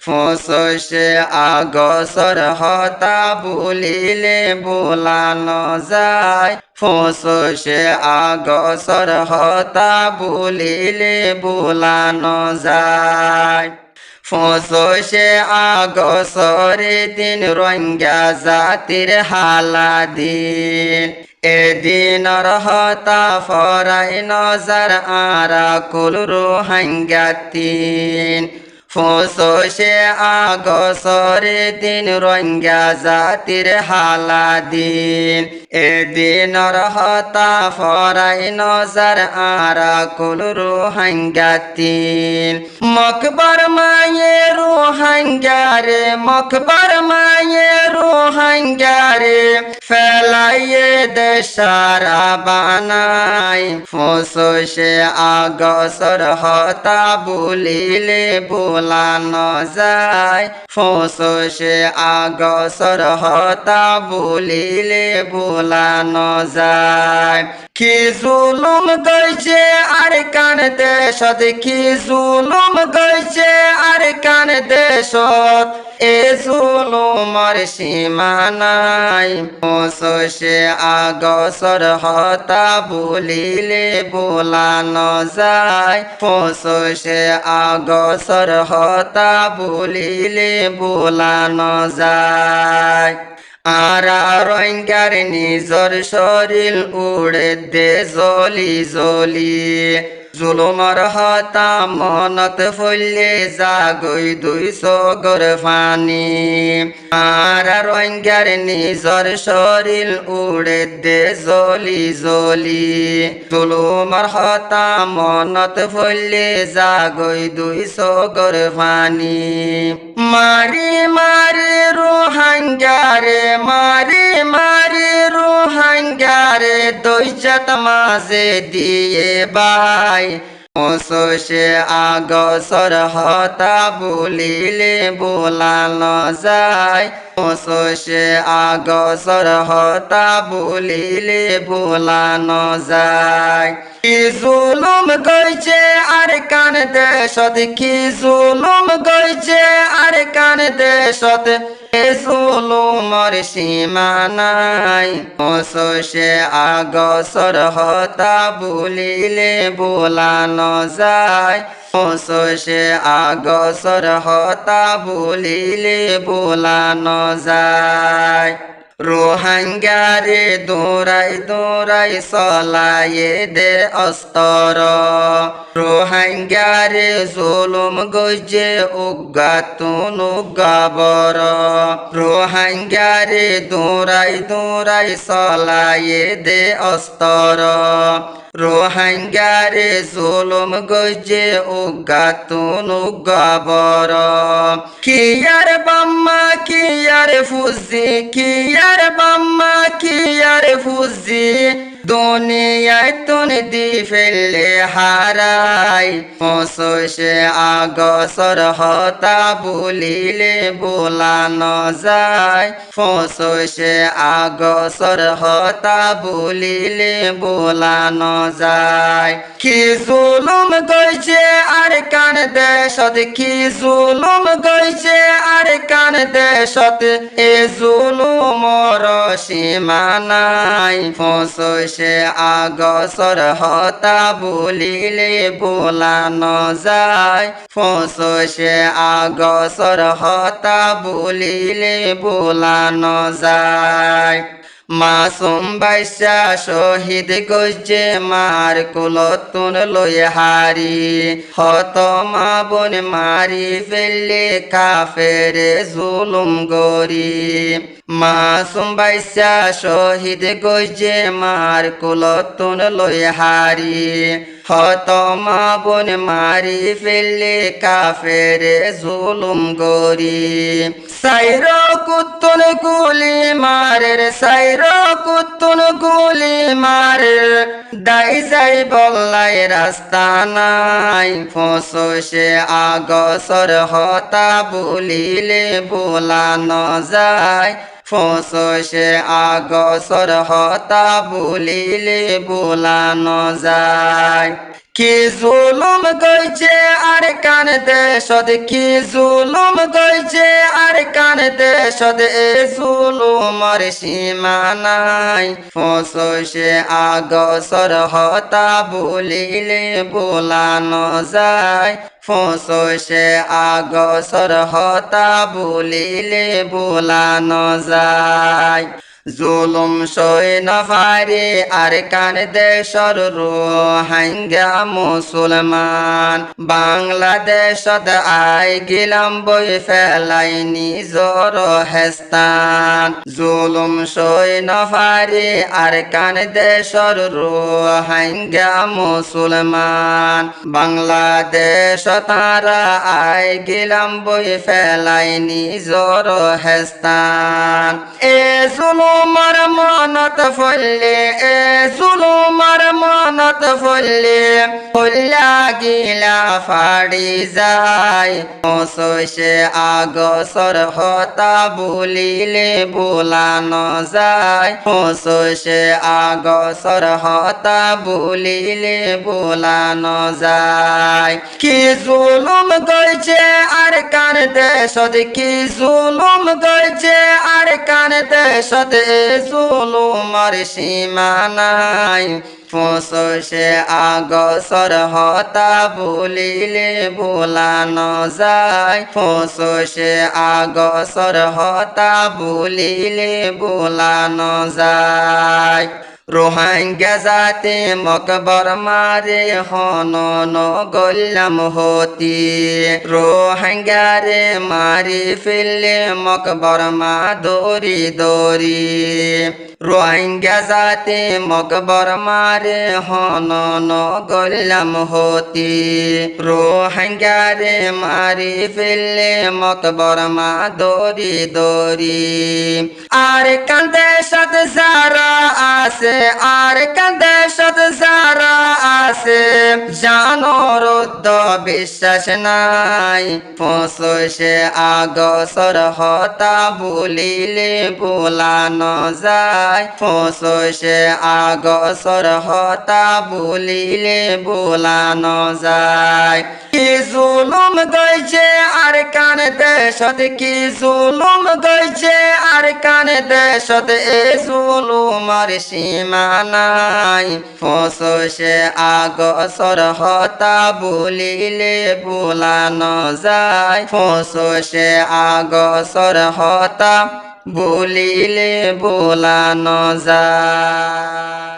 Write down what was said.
ফুসুসে আগসর হতা বলিলে বোলানো যায় ফুসুসে আগসর হতা বলিলে বোলানো যায় ফুসুসে আগসরে দিন রঙ্গা জাতির হালাদিন এদিন রহতা ফরাই নজর আরা কুল রোহাঙ্গাতিন ফুসুসে আগসরে দিন রঙ্গা জাতির হালাদিন এদিন রহতা ফরাই নজর আরা কুল রোহাঙ্গাতিন মকবর মায়ে রোহাঙ্গারে মকবর মায়ে রোহাঙ্গারে ফেলাইয়ে দেশারা বানাই ফুসুসে আগসর হতা বলিলে বোলানো যায় ফুসুসে আগসর হতা বলিলে বোলানো যায় কি জুলুম গইছে আর কান দেশত কি জুলুম গইছে আর কান দেশত এ জুলুমর সীমা নাই ফুসুসে আগসর হতা বলিলে বোলানো যায় ফুসুসে আগসর হতা বলিলে বোলানো যায় আরা রঙ্গার নিজর শরীর উড়ে দে জলি জলি জুলুমর হতা মনত ফলে জাগই দুই সগর ফানি আরা রঙ্গার নিজর শরীর উড়ে দে জলি জলি জুলুমর হতা মনত ফলে জাগই দুই সগর ফানি মারি মারি রোহাঙ্গারে মারি মারি রোহাঙ্গারে দৈজত মাঝে দিয়ে বাই ফুসুসে আগসর হতা বলিলে বোলানো যায় ফুসুসে আগসর হতা বলিলে বোলানো যায় কি জুলুম গইছে আর কান দেশত কি জুলুম গইছে আর কান দেশত এ জুলুমর সীমা নাই ফুসুসে আগসর হতা বলিলে বোলানো যায় ফুসুসে আগসর হতা বলিলে বোলানো যায় রোহাঙ্গারে দৌড়াই দৌড়াই চলায়ে দে অস্তর রোহাঙ্গারে জুলুম গইছে উগাতুন উগাবর রোহাঙ্গারে দৌড়াই দৌড়াই চলায়ে দে অস্তর রোহাঙ্গারে জুলুম গইছে উগাতুন উগাবর কিয়ার বাম্মা কিয়ার ফুজি কিয়ার বাম্মা কিয়ার ফুজি দুনিয়ায় তুন দি ফেললে হারাই ফুসুসে আগসর হতা বলিলে বোলানো যায় ফুসুসে আগসর হতা বলিলে বোলানো যায় কি জুলুম গইছে আর কান দেশত কি জুলুম গইছে আর কান দেশত এ জুলুমর সীমা নাই ফুসুসে আগসর হতা বলিলে বোলানো যায় ফুসুসে আগসর হতা বলিলে বোলানো যায় মাসুম বাইসা শহীদ গইছে মার কুলতুন লই হারি হত মা বোন মারি ফেললে কাফেরে জুলুম গরি মাসুম বাইসা শহীদ গইছে মার কুলতুন লই হারি হত মা বোন মারি ফেললে কাফেরে জুলুম গরি সাইর কুতুন গুলি মারের সাইর কুতুন গুলি মারের দাই যাই বল্লাই রাস্তা নাই ফুসুসে আগসর হতা বলিলে বোলানো যায় ফসে আগসর হতা বলিলে বোলানো যায় কি জুলুম গইছে আর কান দেশত কি জুলুম গইছে আর কান দেশত এ জুলুমর সীমা নাই ফসে আগসর হতা বলিলে বোলানো যায় ফসে আগসর হতা বলিলে বোলানো যায় জুলুম সই না পারে আর কান দেশর রোহিঙ্গা মুসলমান বাংলাদেশত আই গিলাম বই ফেলাই নিজর হেস্তান জুলুম সই না পারে আর কান দেশর রোহিঙ্গা মুসলমান বাংলাদেশ তারা আই গিলাম বই ফেলাই নিজর হেস্তান এ জুলুমার মনত ফলে এ জুলুমার মনত ফলে ফল্লা গিলা ফাড়ি যায় সে আগসর হতা বলিলে বোলানো যায় সে আগসর হতা বলিলে বোলানো যায় কি জুলুম গইছে আর কান দেশত কি জুলুম গইছে আর কান দেশত এ জুলুমর সীমা নাই ফসে আগসর হতা বলিলে বোলানো যায় ফসে আগসর হতা বলিলে বোলানো যায় রোহিঙ্গা জাতি মকবর মারে হনন গল্লাম হতি রোহিঙ্গারে মারি ফেললে মকবর মা দৌড়ি দৌড়ি রোহিঙ্গা জাতি মকবর মারে হনন গল্লাম হতি রোহিঙ্গারে মারি ফেললে মকবর মা দৌড়ি দৌড়ি আর কান্দে সাথে যারা আছে আর কান্দে সাথে যারা আছে জানোর বিশ্বাস নাই ফসে আগসর হতা বলিলে বোলানো যায় ফসে আগসর হতা বলিলে বোলানো যায় কি জুলুম গইছে আর কান দেশত কি জুলুম গইছে আর কান দেশত এ জুলুমর সীমা নাই ফসে আগসর হতা বলিলে বোলানো যায় ফসে আগসর হতা বলিলে বোলানো যায়।